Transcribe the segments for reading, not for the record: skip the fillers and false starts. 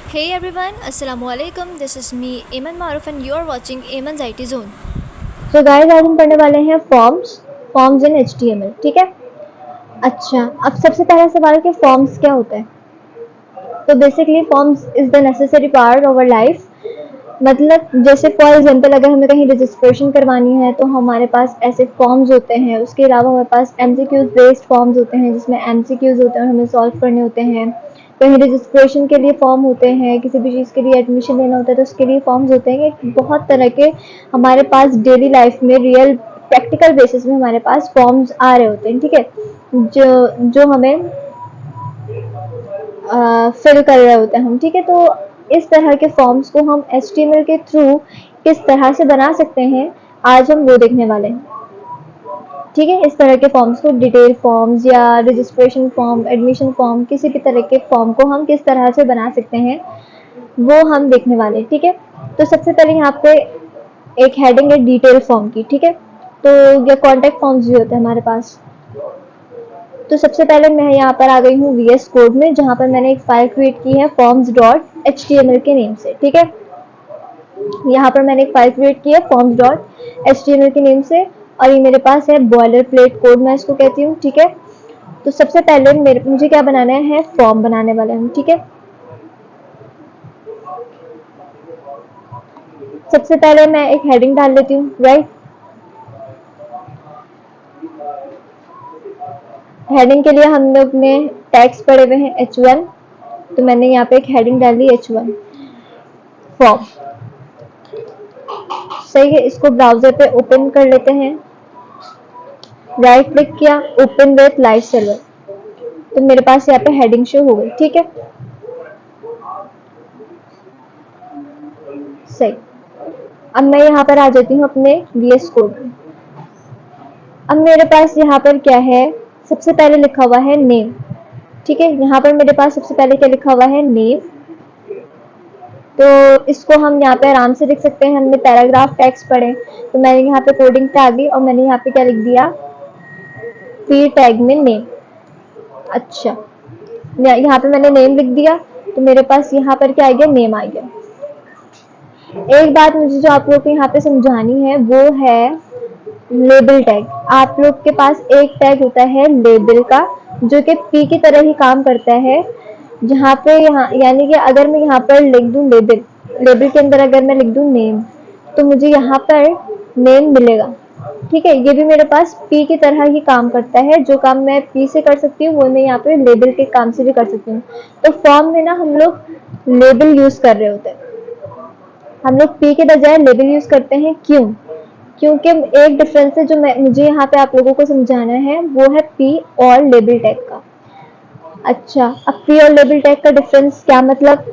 Hey everyone, Assalamualaikum. This is me, Ayman Maruf, and you're watching Ayman's IT Zone. So guys आज हम पढ़ने वाले हैं forms in HTML। ठीक है। अच्छा, अब सबसे पहला सवाल कि फॉर्म्स क्या होता है। तो basically forms is the necessary part of our life. मतलब जैसे फॉर एग्जांपल अगर हमें कहीं रजिस्ट्रेशन करवानी है तो हमारे पास ऐसे फॉर्म्स होते हैं। उसके अलावा हमारे पास MCQs बेस्ड फॉर्म्स होते हैं जिसमें MCQs होते हैं और हमें सॉल्व करने होते हैं। कहीं रजिस्ट्रेशन के लिए फॉर्म होते हैं, किसी भी चीज़ के लिए एडमिशन लेना होता है तो उसके लिए फॉर्म्स होते हैं। बहुत तरह के हमारे पास डेली लाइफ में रियल प्रैक्टिकल बेसिस में हमारे पास फॉर्म्स आ रहे होते हैं। ठीक है। जो जो हमें फिल कर रहे होते हैं हम। ठीक है। तो इस तरह के फॉर्म्स को हम HTML के थ्रू किस तरह से बना सकते हैं, आज हम वो देखने वाले हैं। ठीक है। इस तरह के फॉर्म्स को डिटेल फॉर्म्स या रजिस्ट्रेशन फॉर्म, एडमिशन फॉर्म, किसी भी तरह के फॉर्म को हम किस तरह से बना सकते हैं वो हम देखने वाले हैं। ठीक है। तो सबसे पहले यहाँ पे एक हेडिंग है डिटेल फॉर्म की। ठीक है। तो ये कॉन्टेक्ट फॉर्म्स भी होते हैं हमारे पास। तो सबसे पहले मैं यहाँ पर आ गई हूँ VS कोड में, जहाँ पर मैंने एक फाइल क्रिएट की है forms.html के नेम से। ठीक है। यहाँ पर मैंने एक फाइल क्रिएट की है forms.html के नेम से, और ये मेरे पास है बॉयलर प्लेट कोड, मैं इसको कहती हूँ। ठीक है। तो सबसे पहले मुझे क्या बनाना है, फॉर्म बनाने वाले हैं। ठीक है। सबसे पहले मैं एक हेडिंग डाल लेती हूँ। राइट। हेडिंग के लिए हम लोग ने टैग्स पढ़े हुए हैं H1, तो मैंने यहाँ पे एक हेडिंग डाल दी H1 फॉर्म। सही है। इसको ब्राउजर पे ओपन कर लेते हैं। राइट क्लिक किया, ओपन विथ लाइव सर्वर। तो मेरे पास यहाँ पे हेडिंग शो हो गई। ठीक है। सही। अब मैं यहाँ पर आ जाती हूँ अपने VS कोड में। अब मेरे पास यहाँ पर क्या है, सबसे पहले लिखा हुआ है नेम। ठीक है। यहाँ पर मेरे पास सबसे पहले क्या लिखा हुआ है, नेम। तो इसको हम यहाँ पे आराम से लिख सकते हैं। हमने पैराग्राफ टेक्स्ट पढ़े, तो मैंने यहाँ पे कोडिंग पे आ गई और मैंने यहाँ पे क्या लिख दिया, पी टैग में नेम। अच्छा, यहाँ पे मैंने नेम लिख दिया, तो मेरे पास यहाँ पर क्या आ गया, नेम आ गया। एक बात मुझे जो आप लोग को यहाँ पे समझानी है वो है लेबल टैग। आप लोग के पास एक टैग होता है लेबल का, जो कि पी की तरह ही काम करता है। जहाँ पे यहाँ यानी कि अगर मैं यहाँ पर लिख दूँ लेबल, लेबल के अंदर अगर मैं लिख दूँ नेम, तो मुझे यहाँ पर नेम मिलेगा। ठीक है। ये भी मेरे पास पी की तरह ही काम करता है। जो काम मैं पी से कर सकती हूँ वो मैं यहाँ पे लेबल के काम से भी कर सकती हूँ। तो फॉर्म में ना हम लोग लेबल यूज कर रहे होते हैं, हम लोग पी के बजाय लेबल यूज करते हैं। क्यों? क्योंकि एक डिफरेंस है जो मुझे यहाँ पे आप लोगों को समझाना है, वो है पी और लेबल टैग का। अच्छा, अब पी और लेबल टैग का डिफरेंस क्या मतलब,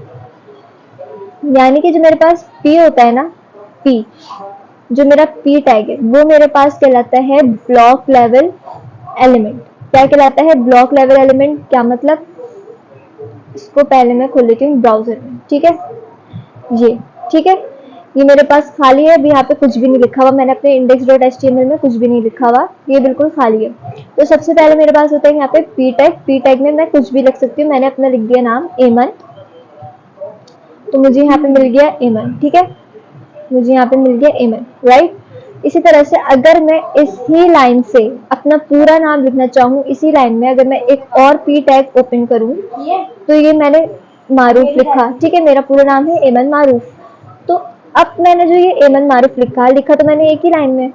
यानी कि जो मेरे पास पी होता है ना, पी, जो मेरा पी टैग है वो मेरे पास कहलाता है ब्लॉक लेवल एलिमेंट। क्या कहलाता है, ब्लॉक लेवल एलिमेंट। क्या मतलब, इसको पहले मैं खोल लेती हूँ ब्राउजर में। ठीक है। ये ठीक है। ये मेरे पास खाली है, अभी यहाँ पे कुछ भी नहीं लिखा हुआ। मैंने अपने index.html में कुछ भी नहीं लिखा हुआ, ये बिल्कुल खाली है। तो सबसे पहले मेरे पास होता है यहाँ पे पी टैग। पी टैग में मैं कुछ भी लिख सकती हूँ। मैंने अपना लिख दिया नाम एमन, तो मुझे यहाँ पे मिल गया एमन। ठीक है। मुझे यहाँ पे मिल गया एमन। राइट। इसी तरह से अगर मैं इसी लाइन से अपना पूरा नाम लिखना चाहूँ, इसी लाइन में अगर मैं एक और पी टैग ओपन करूँ, तो ये मैंने मारूफ लिखा। ठीक है। मेरा पूरा नाम है एमन मारूफ। तो अब मैंने जो ये एमन मारूफ लिखा लिखा तो मैंने एक ही लाइन में,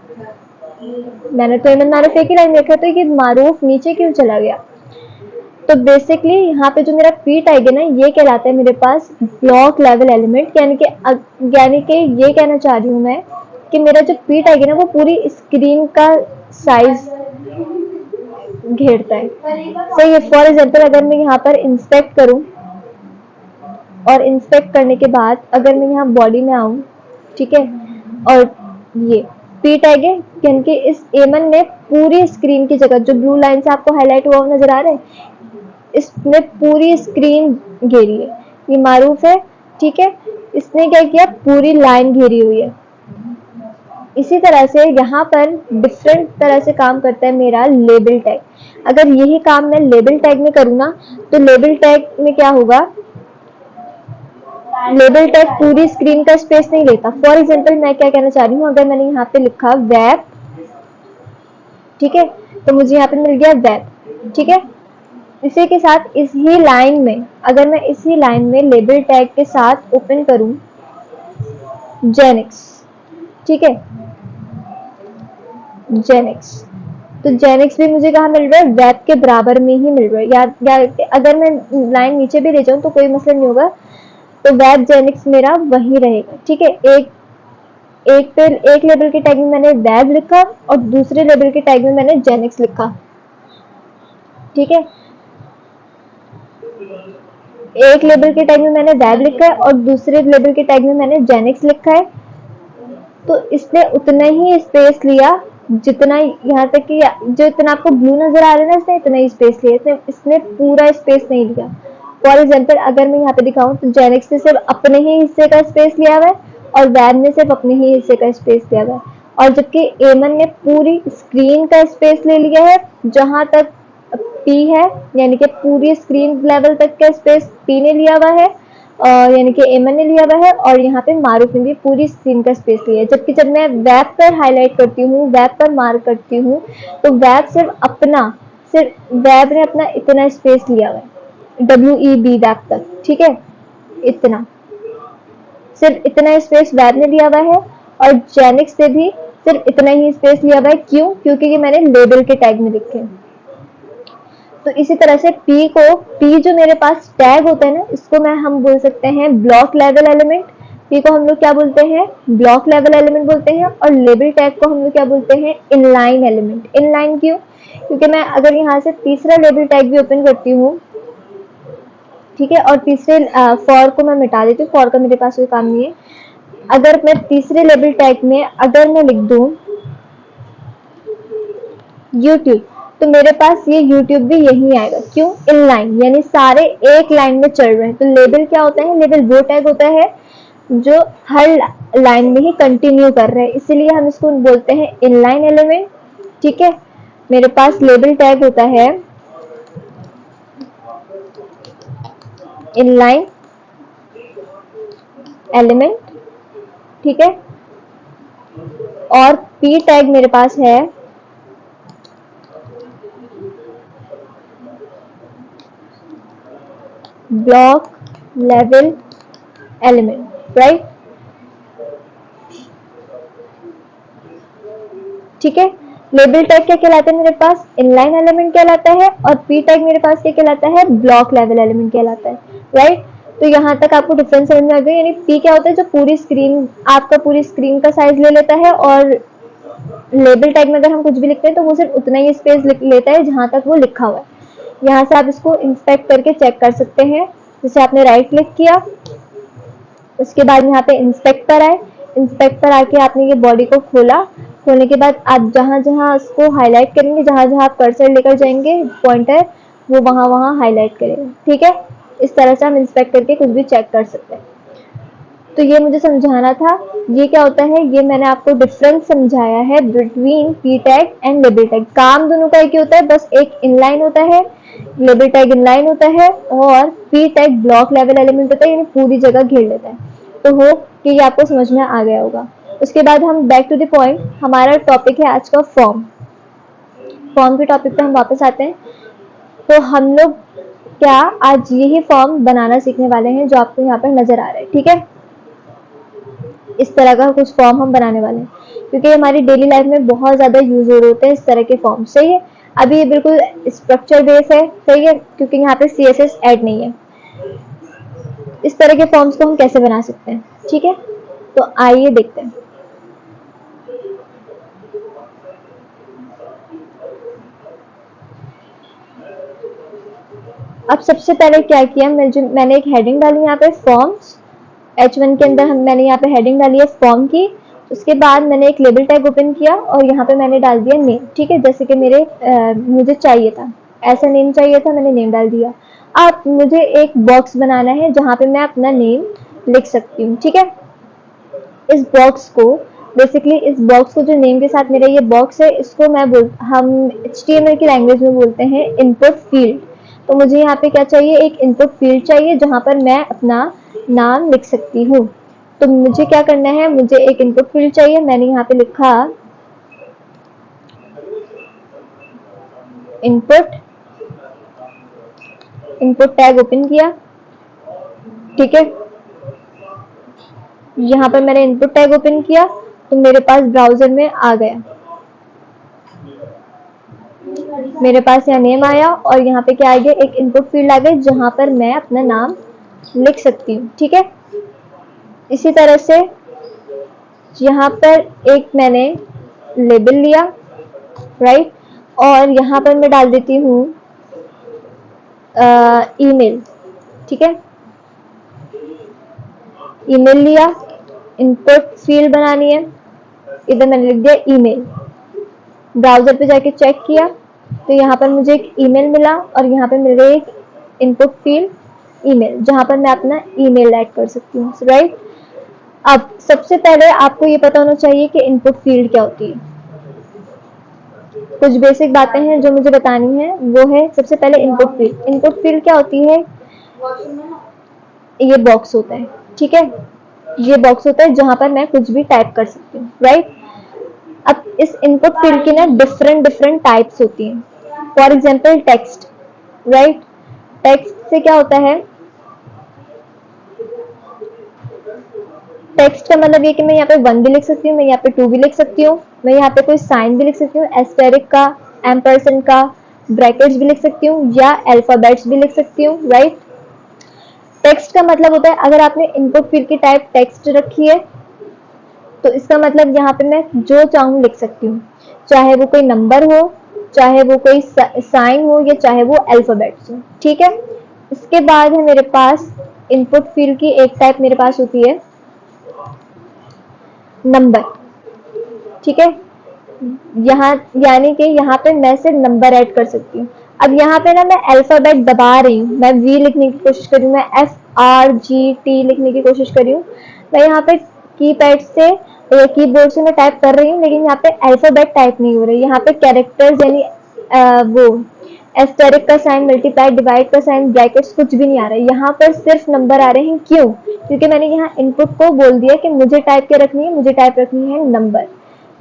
मैंने तो एमन मारूफ एक ही लाइन में लिखा, तो ये मारूफ नीचे क्यों चला गया। तो बेसिकली यहाँ पे जो मेरा पी टैग है ना, ये कहलाता है मेरे पास ब्लॉक लेवल एलिमेंट। यानी कि ये कहना चाह रही हूँ मैं कि मेरा जो पी टैग है ना वो पूरी स्क्रीन का साइज घेरता है। सही है। फॉर एग्जाम्पल अगर मैं यहाँ पर इंस्पेक्ट करूँ, और इंस्पेक्ट करने के बाद अगर मैं यहाँ बॉडी में आऊँ, ठीक है, और ये पी टैग है, यानी कि इस एमन ने पूरी स्क्रीन की जगह, जो ब्लू लाइन से आपको हाईलाइट हुआ नजर आ रहा है, इसने पूरी स्क्रीन घेरी है। ये मारूफ है। ठीक है। इसने क्या किया, पूरी लाइन घेरी हुई है। इसी तरह से यहाँ पर डिफरेंट तरह से काम करता है मेरा लेबल टैग। अगर यही काम मैं लेबल टैग में करूँ ना, तो लेबल टैग में क्या होगा, लेबल टैग पूरी स्क्रीन का स्पेस नहीं लेता। फॉर एग्जाम्पल मैं क्या कहना चाह रही हूँ, अगर मैंने यहाँ पे लिखा वेब, ठीक है, तो मुझे यहाँ पे मिल गया वेब, ठीक है। इसी के साथ इसी लाइन में, अगर मैं इसी लाइन में लेबल टैग के साथ ओपन करूं जेनिक्स, ठीक है, जेनिक्स, तो जेनिक्स भी मुझे कहाँ मिल रहा है, वेब के बराबर में ही मिल रहा है। या अगर मैं लाइन नीचे भी ले जाऊं तो कोई मसला नहीं होगा, तो वेब जेनिक्स मेरा वही रहेगा, ठीक है। एक लेवल के टैग में मैंने वेब लिखा और दूसरे लेवल के टैग में मैंने जेनिक्स लिखा, ठीक है। एक लेवल के टैग में मैंने वेब लिखा है और दूसरे लेवल के टैग में मैंने जेनिक्स लिखा है, तो इसने उतना ही स्पेस लिया जितना, यहाँ तक कि जो इतना आपको ब्लू नजर आ रहा है ना, इसने इतना ही स्पेस लिया, इसने पूरा स्पेस नहीं लिया। फॉर एग्जाम्पल अगर मैं यहाँ पे दिखाऊं तो जेनिक्स ने सिर्फ अपने ही हिस्से का स्पेस लिया हुआ है और वेब ने सिर्फ अपने ही हिस्से का स्पेस लिया हुआ है, और जबकि एमन ने पूरी स्क्रीन का स्पेस ले लिया है। जहां तक पी है, यानी कि पूरी स्क्रीन लेवल तक का स्पेस पी ने लिया हुआ है, यानी कि एमन ने लिया हुआ है, और यहाँ पे मारूफ ने भी पूरी स्क्रीन का स्पेस लिया है। जबकि जब मैं वेब पर हाईलाइट करती हूँ, वेब पर मार्क करती हूँ, तो सिर्फ वेब ने अपना इतना स्पेस लिया हुआ है, WEB वेब तक, ठीक है, इतना, सिर्फ इतना स्पेस वेब ने लिया हुआ है, और जेनिक्स ने भी सिर्फ इतना ही स्पेस लिया हुआ है। क्यों? क्योंकि ये मैंने लेबल के टैग में लिखे। तो इसी तरह से P जो मेरे पास टैग होता है ना, इसको हम बोल सकते हैं ब्लॉक लेवल एलिमेंट। P को हम लोग क्या बोलते हैं? ब्लॉक लेवल एलिमेंट बोलते हैं। और लेबल टैग को हम लोग क्या बोलते हैं? Inline element. इनलाइन क्यों? क्योंकि मैं अगर यहाँ से तीसरा लेबल टैग भी ओपन करती हूँ, ठीक है, और तीसरे फॉर को मैं मिटा देती हूँ, फॉर का मेरे पास कोई काम नहीं है। अगर मैं तीसरे लेबल टैग में अगर मैं लिख दूं यूट्यूब, तो मेरे पास ये यूट्यूब भी यही आएगा। क्यों? इनलाइन, यानी सारे एक लाइन में चल रहे हैं। तो लेबल क्या होता है? लेबल वो टैग होता है जो हर लाइन में ही कंटिन्यू कर रहे हैं, इसीलिए हम इसको बोलते हैं इनलाइन एलिमेंट, ठीक है। मेरे पास लेबल टैग होता है इनलाइन एलिमेंट, ठीक है, और पी टैग मेरे पास है ब्लॉक लेवल एलिमेंट, राइट, ठीक है। लेबल टैग क्या कहलाता है? मेरे पास इनलाइन एलिमेंट कहलाता है, और पी टैग मेरे पास क्या कहलाता है? ब्लॉक लेवल एलिमेंट कहलाता है, राइट। तो यहाँ तक आपको डिफरेंस समझ में आ गया। यानी पी क्या होता है? जो पूरी स्क्रीन, आपका पूरी स्क्रीन का साइज ले लेता है, और लेबल टैग में अगर हम कुछ भी लिखते हैं तो वो सिर्फ उतना ही स्पेस लेता है जहां तक वो लिखा हुआ है। यहाँ से आप इसको इंस्पेक्ट करके चेक कर सकते हैं। जैसे आपने राइट क्लिक किया, उसके बाद यहाँ पे इंस्पेक्ट पर आए, इंस्पेक्ट पर आके आपने ये बॉडी को खोला, खोलने के बाद आप जहां जहां इसको हाईलाइट करेंगे, जहां जहां आप कर्सर लेकर जाएंगे पॉइंटर, वो वहां वहां हाईलाइट करेगा, ठीक है। इस तरह से हम इंस्पेक्ट करके कुछ भी चेक कर सकते हैं। तो ये मुझे समझाना था। ये क्या होता है? ये मैंने आपको डिफरेंस समझाया है between P tag and label tag. काम दोनों का एक ही होता है, बस एक इनलाइन होता है, लेबल टैग इनलाइन होता है, और P tag block level element होता है, यानी पूरी जगह घेर लेता है। तो होप कि ये आपको समझ में आ गया होगा। उसके बाद हम बैक टू द पॉइंट, हमारा टॉपिक है आज का फॉर्म। फॉर्म के टॉपिक पे हम वापस आते हैं। तो हम लोग क्या आज यही फॉर्म बनाना सीखने वाले हैं जो आपको यहाँ पर नजर आ रहा है, ठीक है। इस तरह का कुछ फॉर्म हम बनाने वाले हैं, क्योंकि हमारी डेली लाइफ में बहुत ज्यादा यूज हो होते हैं इस तरह के फॉर्म, सही है। अभी ये बिल्कुल स्ट्रक्चर बेस है, सही है, क्योंकि यहाँ पे CSS ऐड नहीं है। इस तरह के फॉर्म्स को हम कैसे बना सकते हैं, ठीक है। तो आइए देखते हैं। अब सबसे पहले क्या किया, मैंने एक हेडिंग डाली यहाँ पे फॉर्म्स, H1 के अंदर मैंने यहाँ पे हेडिंग डाली है फॉर्म की। उसके बाद मैंने एक लेबल टैग ओपन किया और यहाँ पे मैंने डाल दिया नेम, ठीक है, जैसे कि मुझे चाहिए था, ऐसा नेम चाहिए था, मैंने नेम डाल दिया। अब मुझे एक बॉक्स बनाना है जहाँ पे मैं अपना नेम लिख सकती हूँ, ठीक है। इस बॉक्स को जो नेम के साथ मेरा ये बॉक्स है, इसको हम HTML की लैंग्वेज में बोलते हैं इनपुट फील्ड। तो मुझे यहाँ पे क्या चाहिए, एक इनपुट फील्ड चाहिए जहाँ पर मैं अपना नाम लिख सकती हूँ। तो मुझे क्या करना है, मुझे एक इनपुट फील्ड चाहिए। मैंने यहाँ पे लिखा इनपुट, इनपुट टैग ओपन किया, ठीक है। यहाँ पर मैंने इनपुट टैग ओपन किया तो मेरे पास ब्राउजर में आ गया, मेरे पास यहाँ नेम आया और यहाँ पे क्या आ गया, एक इनपुट फील्ड आ गई जहाँ पर मैं अपना नाम लिख सकती हूँ, ठीक है। इसी तरह से यहाँ पर एक मैंने लेबल लिया, राइट, और यहाँ पर मैं डाल देती हूँ ईमेल, ठीक है। ईमेल लिया, इनपुट फील्ड बनानी है, इधर मैंने लिख दिया ईमेल। ब्राउजर पे जाके चेक किया तो यहाँ पर मुझे एक ईमेल मिला और यहाँ पे मिल गई एक इनपुट फील्ड ईमेल जहाँ पर मैं अपना ईमेल ऐड कर सकती हूँ, राइट। अब सबसे पहले आपको ये पता होना चाहिए कि इनपुट फील्ड क्या होती है। कुछ बेसिक बातें हैं जो मुझे बतानी है, वो है सबसे पहले इनपुट फील्ड। इनपुट फील्ड क्या होती है, ये बॉक्स होता है, ठीक है। ये बॉक्स होता है जहां पर मैं कुछ भी टाइप कर सकती हूँ, राइट। अब इस इनपुट फील्ड की ना डिफरेंट डिफरेंट टाइप्स होती हैं। For example text, right. Text से क्या होता है, टेक्स्ट का मतलब ये कि मैं यहाँ पे 1 भी लिख सकती हूँ, मैं यहाँ पे 2 भी लिख सकती हूँ, मैं यहाँ पे कोई साइन भी लिख सकती हूँ, एस्टेरिक का, एम्परसेंड का, ब्रैकेट्स भी लिख सकती हूँ या अल्फाबेट्स भी लिख सकती हूँ, राइट। टेक्स्ट का मतलब होता है अगर आपने इनपुट फील्ड की टाइप टेक्स्ट रखी है तो इसका मतलब यहाँ पे मैं जो चाहूँ लिख सकती हूँ, चाहे वो कोई नंबर हो, चाहे वो कोई साइन हो या चाहे वो अल्फाबेट्स हो, ठीक है। इसके बाद है मेरे पास इनपुट फील्ड की एक टाइप मेरे पास होती है नंबर, ठीक है। यहाँ यानी कि यहाँ पे मैं सिर्फ नंबर ऐड कर सकती हूँ। अब यहाँ पे ना मैं अल्फाबेट दबा रही हूँ, मैं वी लिखने की कोशिश कर रही हूँ, मैं FRGT लिखने की कोशिश कर रही हूँ, मैं यहाँ पे कीपैड से या कीबोर्ड से मैं टाइप कर रही हूँ, लेकिन यहाँ पे अल्फाबेट टाइप नहीं हो रही। यहाँ पे कैरेक्टर्स यानी वो एस्टेरिक का साइन, मल्टीप्लाई, डिवाइड का साइन, ब्रैकेट्स कुछ भी नहीं आ रहा है। यहाँ पर सिर्फ नंबर आ रहे हैं। क्यों? क्योंकि मैंने यहाँ इनपुट को बोल दिया कि मुझे टाइप क्या रखनी है, मुझे टाइप रखनी है नंबर।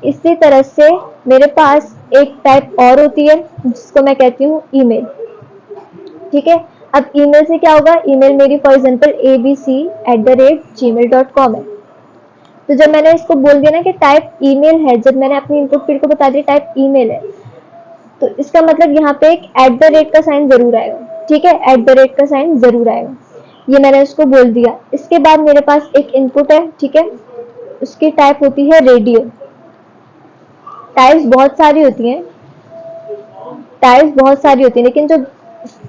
इसी तरह से मेरे पास एक टाइप और होती है जिसको मैं कहती हूँ ईमेल, ठीक है। अब ईमेल से क्या होगा, ईमेल मेरी फॉर एग्जांपल abc@gmail.com है। तो जब मैंने इसको बोल दिया ना कि टाइप ईमेल है, जब मैंने अपनी इनपुट फील्ड को बता दिया टाइप ईमेल है, तो इसका मतलब यहाँ पे एक @ का साइन जरूर आएगा, ठीक है। @ का साइन जरूर आएगा, ये मैंने इसको बोल दिया। इसके बाद मेरे पास एक इनपुट है, ठीक है, उसकी टाइप होती है रेडियो। टाइप्स बहुत सारी होती हैं, लेकिन जो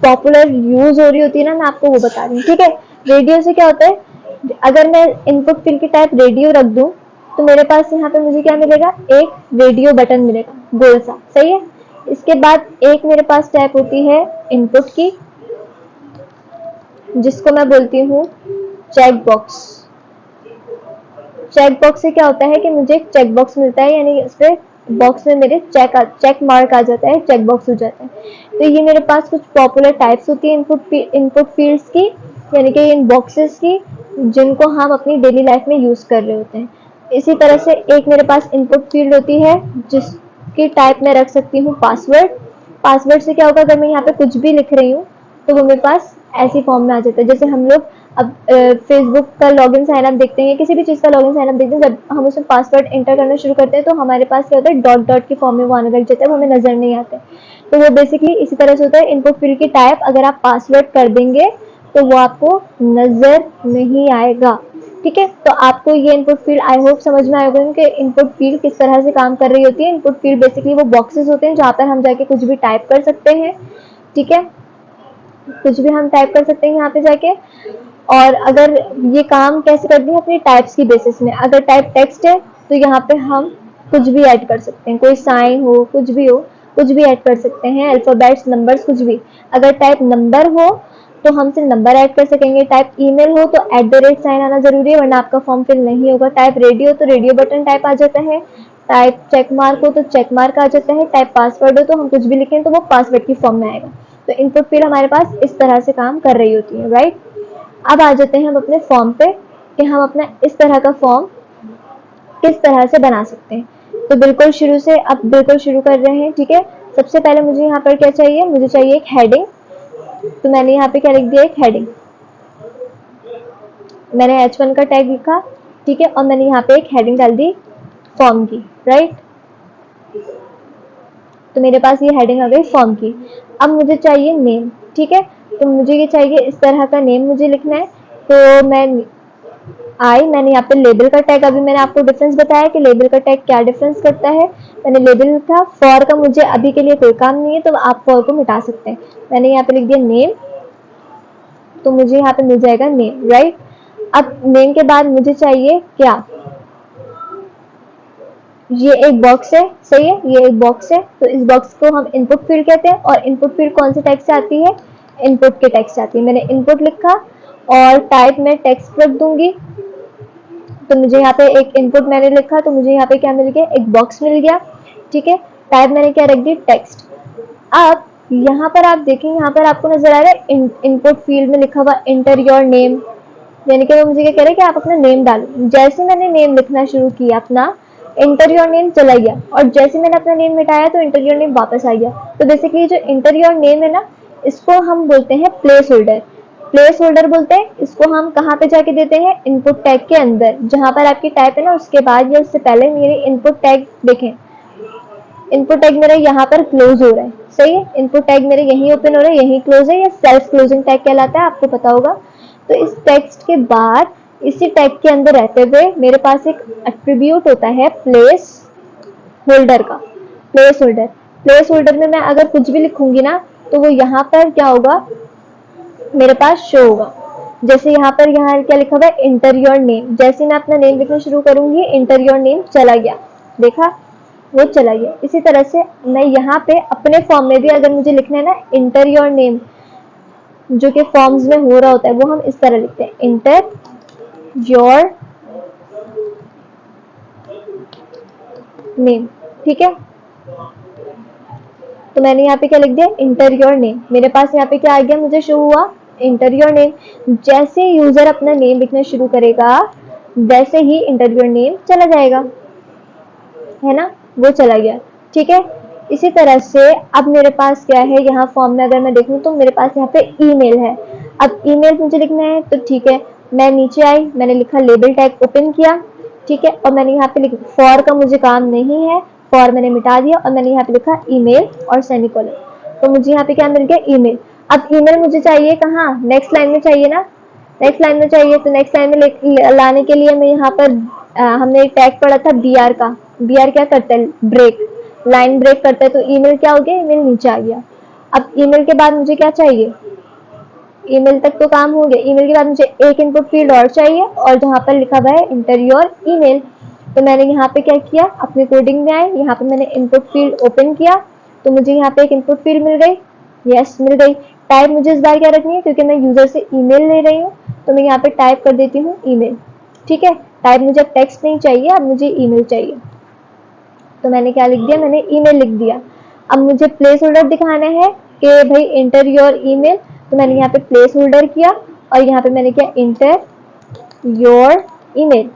पॉपुलर यूज हो रही होती है ना, मैं आपको वो बता रही हूँ, ठीक है। रेडियो से क्या होता है, अगर मैं इनपुट फील्ड की टाइप रेडियो रख दूं तो मेरे पास यहाँ पे मुझे क्या मिलेगा, एक रेडियो बटन मिलेगा गोल सा, सही है। इसके बाद एक मेरे पास टाइप होती है इनपुट की जिसको मैं बोलती हूँ चेक बॉक्स। चेक बॉक्स से क्या होता है कि मुझे एक चेक बॉक्स मिलता है, यानी इस पे बॉक्स में मेरे चेक मार्क आ जाता है, चेक बॉक्स हो जाता है। तो ये मेरे पास कुछ पॉपुलर टाइप्स होती है इनपुट फील्ड्स की, यानी कि इन बॉक्सेस की, जिनको हम अपनी डेली लाइफ में यूज कर रहे होते हैं। इसी तरह से एक मेरे पास इनपुट फील्ड होती है जिसकी टाइप मैं रख सकती हूँ पासवर्ड। पासवर्ड से क्या होगा, अगर मैं यहाँ पे कुछ भी लिख रही हूँ तो वो मेरे पास ऐसी फॉर्म में आ जाता है। जैसे हम लोग अब फेसबुक का लॉगिन साइन अप देखते हैं, किसी भी चीज़ का लॉगिन साइन अप देखते हैं, जब हम उसमें पासवर्ड एंटर करना शुरू करते हैं तो हमारे पास क्या होता है, डॉट डॉट की फॉर्म में वो आने लग जाता है, वो हमें नजर नहीं आते। तो वो बेसिकली इसी तरह से होता है। इनपुट फील्ड की टाइप अगर आप पासवर्ड कर देंगे तो वो आपको नजर नहीं आएगा, ठीक है। तो आपको ये इनपुट फील्ड आई होप समझ में आएगा कि इनपुट फील्ड किस तरह से काम कर रही होती है। इनपुट फील्ड बेसिकली वो बॉक्सेस होते हैं जहाँ पर हम जाके कुछ भी टाइप कर सकते हैं, ठीक है, कुछ भी हम टाइप कर सकते हैं यहाँ पे जाके। और अगर ये काम कैसे करती है, अपनी टाइप्स की बेसिस में। अगर टाइप टेक्स्ट है तो यहाँ पे हम कुछ भी ऐड कर सकते हैं, कोई साइन हो, कुछ भी हो, कुछ भी ऐड कर सकते हैं, अल्फाबेट्स, नंबर्स, कुछ भी। अगर टाइप नंबर हो तो हम सिर्फ नंबर ऐड कर सकेंगे। टाइप ईमेल हो तो @ साइन आना जरूरी है, वरना आपका फॉर्म फिल नहीं होगा। टाइप रेडियो तो रेडियो बटन टाइप आ जाता है। टाइप चेक मार्क हो तो चेक मार्क आ जाता है। टाइप पासवर्ड हो तो हम कुछ भी लिखें तो वो पासवर्ड की फॉर्म में आएगा। तो इनपुट फील्ड हमारे पास इस तरह से काम कर रही होती है, राइट। अब आ जाते हैं हम अपने फॉर्म पे कि हम अपना इस तरह का फॉर्म किस तरह से बना सकते हैं। तो बिल्कुल शुरू से, अब बिल्कुल शुरू कर रहे हैं, ठीक है। सबसे पहले मुझे यहाँ पर क्या चाहिए, मुझे चाहिए एक हेडिंग। तो मैंने यहाँ पे क्या लिख दिया, एक हेडिंग। मैंने H1 का टैग लिखा, ठीक है, और मैंने यहाँ पे एक हेडिंग डाल दी फॉर्म की, राइट। तो मेरे पास ये हेडिंग आ गई फॉर्म की। अब मुझे चाहिए नेम, ठीक है। तो मुझे ये चाहिए इस तरह का नेम मुझे लिखना है। तो मैंने यहाँ पे लेबल का टैग, अभी मैंने आपको डिफरेंस बताया कि लेबल का टैग क्या डिफरेंस करता है। मैंने लेबल लिखा। फॉर का मुझे अभी के लिए कोई काम नहीं है, तो आप फॉर को मिटा सकते हैं। मैंने यहाँ पे लिख दिया नेम, तो मुझे यहाँ पे मिल जाएगा नेम, राइट। अब नेम के बाद मुझे चाहिए क्या, ये एक बॉक्स है, सही है, ये एक बॉक्स है। तो इस बॉक्स को हम इनपुट फील्ड कहते हैं। और इनपुट फील्ड कौन से टैग से आती है, इनपुट के टैग से आती है। मैंने इनपुट लिखा और टाइप में टेक्स्ट रख दूंगी। तो मुझे यहाँ पे एक इनपुट मैंने लिखा, तो मुझे यहाँ पे क्या मिल गया, एक बॉक्स मिल गया, ठीक है। टाइप मैंने क्या रख दी, टेक्स्ट। अब यहाँ पर आप देखें, यहाँ पर आपको नजर आ रहा है इनपुट फील्ड में लिखा हुआ इंटर योर नेम, यानी कि वो मुझे क्या कह रहे हैं कि आप अपना नेम डालो। जैसे मैंने नेम लिखना शुरू किया अपना, इंटर योर नेम चला गया, और जैसे मैंने अपना नेम मिटाया तो इंटर योर नेम वापस आ गया। तो बेसिकली जो इंटर योर नेम है ना, इसको हम बोलते हैं प्लेस होल्डर। प्लेस होल्डर बोलते हैं इसको। हम कहाँ पे जाके देते हैं, इनपुट टैग के अंदर, जहां पर आपकी टाइप है ना, उसके बाद या उससे पहले मेरे इनपुट टैग देखें। इनपुट टैग मेरा यहाँ पर क्लोज हो रहा है, सही है। इनपुट टैग मेरे यहीं ओपन हो रहा है, यहीं क्लोज है। ये सेल्फ क्लोजिंग टैग कहलाता है, आपको पता होगा। तो इस टेक्स्ट के बाद इसी टैग के अंदर रहते हुए मेरे पास एक एट्रीब्यूट होता है प्लेस होल्डर का। प्लेस होल्डर, प्लेस होल्डर में मैं अगर कुछ भी लिखूंगी ना, तो वो यहाँ पर क्या होगा, मेरे पास शो होगा। जैसे यहाँ पर यहाँ क्या लिखा हुआ है, इंटर योर नेम। जैसे मैं अपना नेम लिखना शुरू करूंगी, इंटर योर नेम चला गया, देखा, वो चला गया। इसी तरह से मैं यहाँ पे अपने फॉर्म में भी अगर मुझे लिखना है ना इंटर योर नेम, जो कि फॉर्म्स में हो रहा होता है, वो हम इस तरह लिखते हैं, इंटर योर नेम, ठीक है। तो मैंने यहाँ पे क्या लिख दिया, इंटर योर नेम। मेरे पास यहाँ पे क्या आ गया, मुझे शो हुआ इंटर योर नेम। जैसे यूजर अपना नेम लिखना शुरू करेगा, वैसे ही इंटर योर नेम चला जाएगा, है ना, वो चला गया, ठीक है। इसी तरह से अब मेरे पास क्या है, यहाँ फॉर्म में अगर मैं देखूँ तो मेरे पास यहाँ पे ईमेल है। अब ईमेल मुझे लिखना है, तो ठीक है, मैं नीचे आई, मैंने लिखा लेबल टैग ओपन किया, ठीक है, और मैंने यहाँ पे लिखा फॉर का मुझे काम नहीं है, फॉर मैंने मिटा दिया, और मैंने यहाँ पे लिखा ईमेल और सेमीकोलन। तो मुझे यहाँ पे क्या मिल गया, ईमेल। अब ईमेल मुझे चाहिए कहाँ, नेक्स्ट लाइन में चाहिए ना, नेक्स्ट लाइन में चाहिए। तो नेक्स्ट लाइन में लाने के लिए मैं यहाँ पर हमने एक टैग पढ़ा था BR का। BR क्या करता है, ब्रेक, लाइन ब्रेक करता है। तो ईमेल क्या हो गया, ईमेल नीचे आ गया। अब ईमेल के बाद मुझे क्या चाहिए, ईमेल तक तो काम हो गया। ईमेल के बाद मुझे एक इनपुट फील्ड और चाहिए, और जहाँ पर लिखा हुआ है इंटर योर ईमेल। तो मैंने यहाँ पे क्या किया, अपने कोडिंग में आए, यहाँ पे मैंने इनपुट फील्ड ओपन किया, तो मुझे यहाँ पे एक इनपुट फील्ड मिल गई, यस मिल गई। टाइप मुझे इस बार क्या रखनी है, क्योंकि मैं यूजर से ईमेल ले रही हूँ, तो मैं यहाँ पे टाइप कर देती हूँ ईमेल, ठीक है। टाइप मुझे टेक्स्ट नहीं चाहिए, अब मुझे ईमेल चाहिए। तो मैंने क्या लिख दिया, मैंने ईमेल लिख दिया। अब मुझे प्लेस होल्डर दिखाना है कि भाई इंटर योर ईमेल, तो मैंने यहाँ पे प्लेस होल्डर किया, और यहाँ पे मैंने किया इंटर योर ईमेल।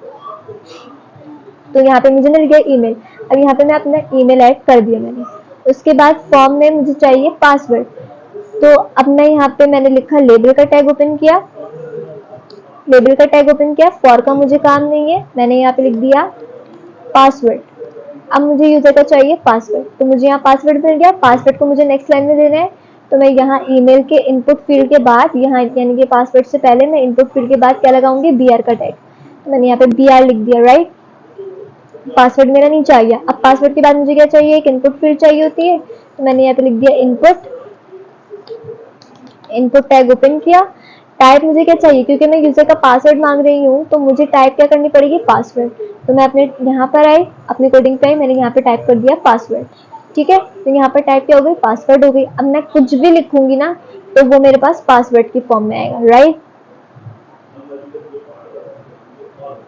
तो यहाँ पे मुझे मिल गया ईमेल। अब यहाँ पे मैं अपना ईमेल ऐड कर दिया मैंने। उसके बाद फॉर्म में मुझे चाहिए पासवर्ड। तो अब मैं यहाँ पे मैंने लिखा लेबल का टैग ओपन किया, लेबल का टैग ओपन किया, फॉर का मुझे काम नहीं है, मैंने यहाँ पे लिख दिया पासवर्ड। अब मुझे यूजर का चाहिए पासवर्ड, तो मुझे यहाँ पासवर्ड मिल गया। पासवर्ड को मुझे नेक्स्ट लाइन में देना है, तो मैं यहाँ ईमेल के इनपुट फील्ड के बाद, यहाँ यानी कि पासवर्ड से पहले मैं इनपुट फील्ड के बाद क्या लगाऊंगी, BR का टैग। तो मैंने यहाँ पे BR लिख दिया, राइट। पासवर्ड मेरा नीचे आ गया। अब पासवर्ड के बाद मुझे क्या चाहिए, एक इनपुट फील्ड चाहिए होती है, तो मैंने यहाँ पे लिख दिया इनपुट, इनपुट टैग ओपन किया। टाइप मुझे क्या चाहिए, क्योंकि मैं यूजर का पासवर्ड मांग रही हूँ, तो मुझे टाइप क्या करनी पड़ेगी, पासवर्ड। तो मैं अपने यहाँ पर आई, अपनी कोडिंग पे आई, मैंने यहाँ पे टाइप कर दिया पासवर्ड, ठीक है। तो यहाँ पर टाइप क्या हो गई, पासवर्ड हो गई। अब मैं कुछ भी लिखूंगी ना, तो वो मेरे पास पासवर्ड की फॉर्म में आएगा, राइट।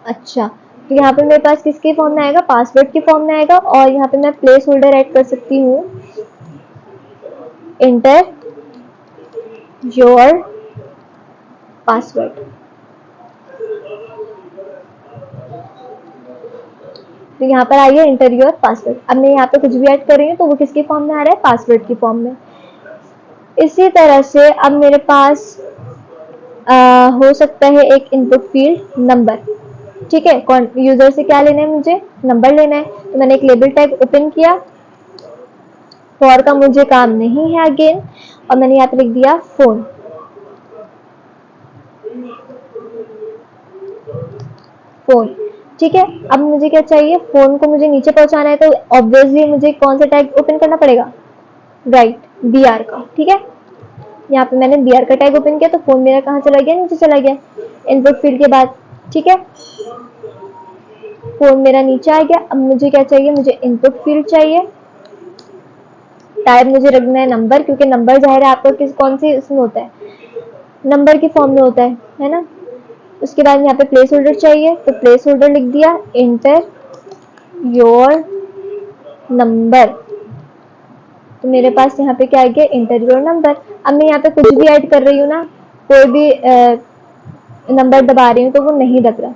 अच्छा, तो यहाँ पे मेरे पास किसकी फॉर्म में आएगा, पासवर्ड की फॉर्म में आएगा। और यहाँ पे मैं प्लेस होल्डर ऐड कर सकती हूँ, इंटर योर पासवर्ड। तो यहाँ पर आई है इंटर योर पासवर्ड। अब मैं यहाँ पे कुछ भी ऐड कर रही हूँ तो वो किसकी फॉर्म में आ रहा है, पासवर्ड की फॉर्म में। इसी तरह से अब मेरे पास हो सकता है एक इनपुट फील्ड नंबर। ठीक है, कौन यूजर से क्या लेना है, मुझे नंबर लेना है। तो मैंने एक लेबल टैग ओपन किया, फॉर का मुझे काम नहीं है अगेन, और मैंने यहाँ पे लिख दिया फोन। फोन, ठीक है। अब मुझे क्या चाहिए, फोन को मुझे नीचे पहुंचाना है, तो ऑब्वियसली मुझे कौन सा टैग ओपन करना पड़ेगा, राइट, बी आर का। ठीक है, यहाँ पे मैंने बी आर का टैग ओपन किया, तो फोन मेरा कहाँ चला गया, नीचे चला गया इनपुट फील्ड के बाद। ठीक है, फोन मेरा नीचे आ गया। अब मुझे क्या चाहिए, मुझे इनपुट फील्ड चाहिए। टाइप मुझे रखना है नंबर, क्योंकि नंबर जाहिर है आपको किस कौन सी इसमें होता है, नंबर की फॉर्म में होता है ना। उसके बाद यहाँ पे प्लेस होल्डर चाहिए, तो प्लेस होल्डर लिख दिया, इंटर योर नंबर। तो मेरे पास यहाँ पे क्या आ गया, इंटर योर नंबर। अब मैं यहाँ पे कुछ भी ऐड कर रही हूँ ना, कोई भी नंबर दबा रही हूँ तो वो नहीं दब रहा,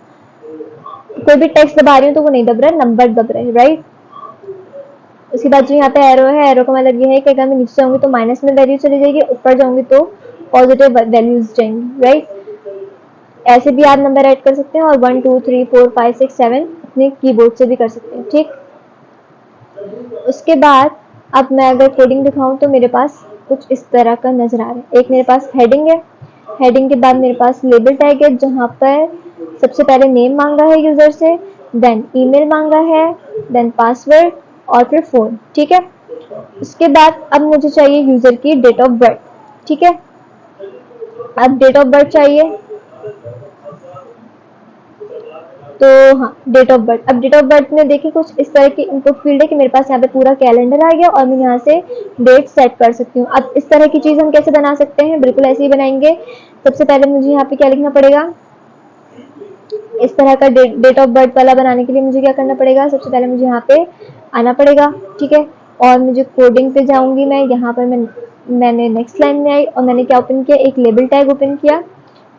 कोई भी टेक्स्ट दबा रही हूँ तो वो नहीं दब रहा, नंबर दब रहे, राइट। उसके बाद जो यहाँ पे एरो है, एरो का मतलब ये है कि अगर मैं नीचे जाऊंगी तो माइनस में वैल्यू चली जाएगी, ऊपर जाऊंगी तो पॉजिटिव वैल्यूज जाएंगी, राइट। ऐसे भी आप नंबर ऐड कर सकते हैं, और 1 2 3 4 5 6 7 अपने कीबोर्ड से भी कर सकते हैं, ठीक। उसके बाद अब मैं अगर कोडिंग दिखाऊं तो मेरे पास कुछ इस तरह का नजर आ रहा है। एक मेरे पास हेडिंग है, हेडिंग के बाद मेरे पास लेबल टैग है, जहाँ पर सबसे पहले नेम मांगा है यूजर से, देन ईमेल मांगा है, देन पासवर्ड, और फिर फोन, ठीक है। उसके बाद अब मुझे चाहिए यूजर की डेट ऑफ बर्थ, ठीक है। अब डेट ऑफ बर्थ चाहिए, तो हाँ, डेट ऑफ बर्थ। अब डेट ऑफ बर्थ में देखिए कुछ इस तरह की इनपुट फील्ड है कि मेरे पास यहाँ पे पूरा कैलेंडर आ गया, और मैं यहाँ से डेट सेट कर सकती हूँ। अब इस तरह की चीज हम कैसे बना सकते हैं, बिल्कुल ऐसे ही बनाएंगे। सबसे पहले मुझे यहाँ पे क्या लिखना पड़ेगा, इस तरह का डेट ऑफ बर्थ वाला बनाने के लिए मुझे क्या करना पड़ेगा, सबसे पहले मुझे यहाँ पे आना पड़ेगा, ठीक है। और मुझे कोडिंग पे जाऊंगी मैं, यहाँ पर मैंने नेक्स्ट लाइन में आई, और मैंने क्या ओपन किया, एक लेबल टैग ओपन किया,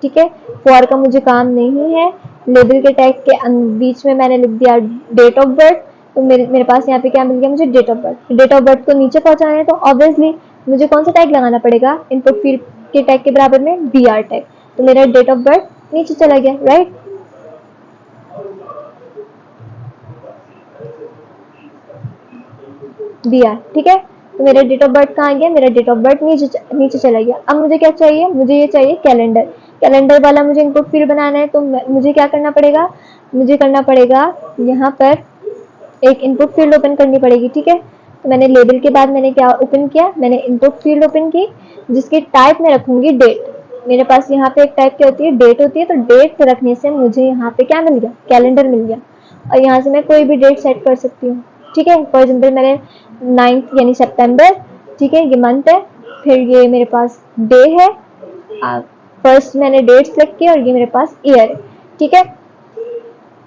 ठीक है। फॉर का मुझे काम नहीं है, लेबल के टैग के बीच में मैंने लिख दिया डेट ऑफ बर्थ। तो मेरे पास यहाँ पे क्या मिल गया, मुझे date of birth. Date of birth को नीचे पहुंचाना है तो ऑब्वियसली मुझे कौन सा टैग लगाना पड़ेगा, इनपुट फील्ड के टैग के बराबर में बी आर टैग। तो मेरा डेट ऑफ बर्थ नीचे चला गया, राइट। बी आर, ठीक है। तो मेरा डेट ऑफ बर्थ कहाँ गया, मेरा डेट ऑफ बर्थ नीचे चला गया। अब मुझे क्या चाहिए, मुझे ये चाहिए कैलेंडर। कैलेंडर वाला मुझे इनपुट फील्ड बनाना है, तो मुझे क्या करना पड़ेगा, मुझे करना पड़ेगा यहाँ पर एक इनपुट फील्ड ओपन करनी पड़ेगी, ठीक है। तो मैंने लेबल के बाद मैंने क्या ओपन किया, मैंने इनपुट फील्ड ओपन की, जिसकी टाइप में रखूंगी डेट। मेरे पास यहाँ पे एक टाइप क्या होती है, डेट होती है। तो डेट रखने से मुझे यहाँ पे क्या मिल गया, कैलेंडर मिल गया, और यहाँ से मैं कोई भी डेट सेट कर सकती हूँ, ठीक है। फॉर एग्जाम्पल मैंने 9th यानी सितंबर, ठीक है, ये मंथ है। फिर ये मेरे पास डे है, फर्स्ट मैंने डेट सेलेक्ट किया, और ये मेरे पास ईयर है, ठीक है।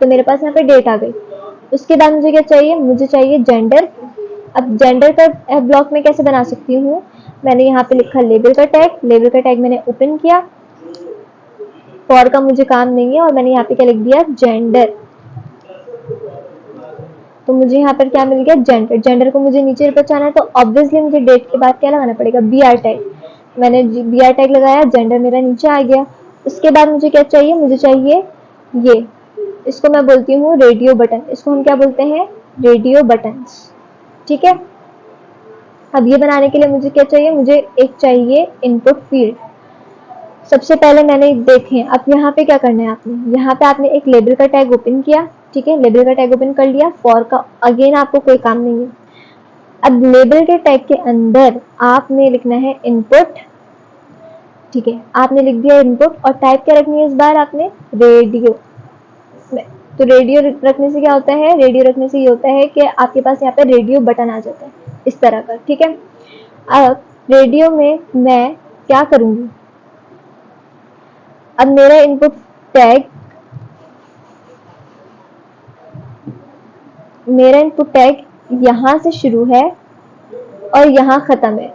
तो मेरे पास यहाँ पे डेट आ गई। उसके बाद मुझे क्या चाहिए, मुझे चाहिए जेंडर। अब जेंडर का ब्लॉक में कैसे बना सकती हूँ, मैंने यहाँ पे लिखा लेबल का टैग, लेबल का टैग मैंने ओपन किया, फॉर का मुझे काम नहीं है, और मैंने यहाँ पे क्या लिख दिया, जेंडर। तो मुझे यहाँ पर क्या मिल गया, जेंडर। जेंडर को मुझे नीचे पहुंचाना है, तो ऑब्वियसली मुझे डेट के बाद क्या लगाना पड़ेगा, बी आर टैग। मैंने बी आर टैग लगाया, जेंडर मेरा नीचे आ गया। उसके बाद मुझे क्या चाहिए, मुझे चाहिए ये, इसको मैं बोलती हूँ रेडियो बटन। इसको हम क्या बोलते हैं, रेडियो बटन, ठीक है। अब ये बनाने के लिए मुझे क्या चाहिए, मुझे एक चाहिए इनपुट फील्ड। सबसे पहले मैंने देखें, अब यहाँ पे क्या करना है आपने, यहाँ पे आपने एक लेबल का टैग ओपन किया, ठीक है, लेबल का टैग ओपन कर लिया। फॉर का अगेन आपको कोई काम नहीं है। अब लेबल के टैग के अंदर आपने लिखना है इनपुट, ठीक है। आपने लिख दिया इनपुट, और टाइप क्या रखनी है इस बार आपने, रेडियो। तो रेडियो रखने से क्या होता है, रेडियो रखने से ये होता है कि आपके पास यहाँ पे रेडियो बटन आ जाता है इस तरह का, ठीक है। अब रेडियो में मैं क्या करूंगी, अब मेरा इनपुट टैग, मेरा इनपुट टैग यहाँ से शुरू है और यहाँ खत्म है।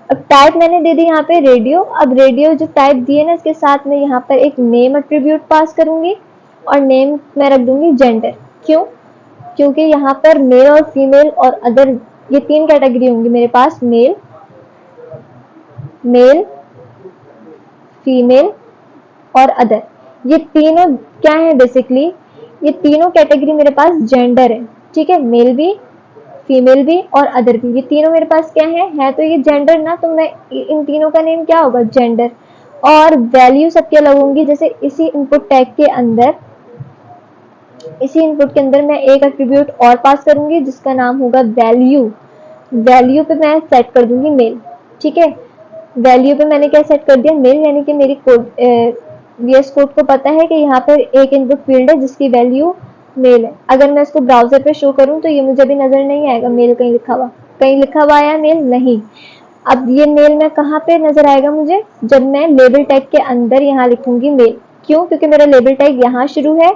अब टाइप मैंने दे दी यहाँ पे रेडियो। अब रेडियो जो टाइप दिए ना, इसके साथ मैं यहाँ पर एक नेम एट्रीब्यूट पास करूंगी और नेम मैं रख दूंगी जेंडर। क्यों? क्योंकि यहाँ पर मेल और फीमेल और अदर, ये 3 कैटेगरी होंगी मेरे पास, मेल, फीमेल और अदर। ये तीनों क्या है बेसिकली, ये तीनों कैटेगरी मेरे पास जेंडर है। ठीक है, मेल भी, फीमेल भी और अदर भी, ये तीनों मेरे पास क्या है तो ये जेंडर ना, तो मैं इन तीनों का नेम क्या होगा, जेंडर। और वैल्यू सबके अलग होंगी। जैसे इसी इनपुट टैग के अंदर, इसी इनपुट के अंदर मैं एक एट्रीब्यूट और पास करूंगी जिसका नाम होगा वैल्यू। वैल्यू पे मैं सेट कर दूंगी मेल। ठीक है, वैल्यू पे मैंने क्या सेट कर दिया, मेल, यानी कि मेरी कोड वीएस कोड को पता है कि यहाँ पर एक इनपुट फील्ड है जिसकी वैल्यू मेल है। अगर मैं इसको ब्राउजर पे शो करूँ तो ये मुझे अभी नजर नहीं आएगा मेल कहीं लिखा हुआ, कहीं लिखा हुआ आया मेल नहीं। अब ये मेल में कहाँ पे नजर आएगा मुझे, जब मैं लेबल टैग के अंदर यहाँ लिखूंगी मेल। क्यों? क्योंकि मेरा लेबल टैग यहाँ शुरू है,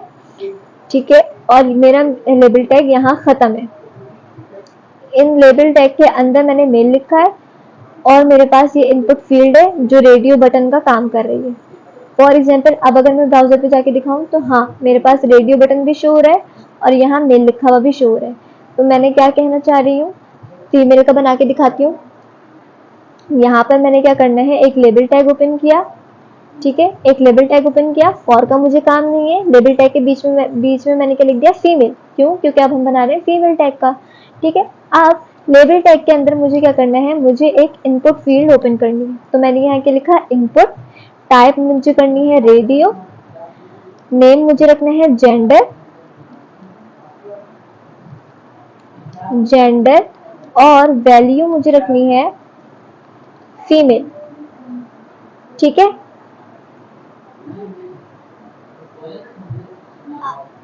ठीक है, और मेरा लेबल टैग यहाँ खत्म है। इन लेबल टैग के अंदर मैंने मेल लिखा है और मेरे पास ये इनपुट फील्ड है जो रेडियो बटन का काम कर रही है। फॉर एग्जाम्पल, अब अगर मैं ब्राउजर पे जाके दिखाऊं तो हाँ, मेरे पास रेडियो बटन भी शो हो रहा है और यहाँ मेल लिखा हुआ भी शो हो रहा है। तो मैंने क्या कहना चाह रही हूँ, फीमेल का बना के दिखाती हूँ। यहाँ पर मैंने क्या करना है, एक लेबल टैग ओपन किया। ठीक है, एक लेबल टैग ओपन किया। फॉर का मुझे काम नहीं है, लेबल टैग के बीच में मैंने क्या लिख दिया, फीमेल। क्यों? क्योंकि अब हम बना रहे हैं फीमेल टैग का। ठीक है, अब लेबल टैग के अंदर मुझे क्या करना है, मुझे एक इनपुट फील्ड ओपन करनी है। तो मैंने यहाँ क्या लिखा, इनपुट, टाइप मुझे करनी है रेडियो, नेम मुझे रखना है जेंडर, और वैल्यू मुझे रखनी है फीमेल। ठीक है,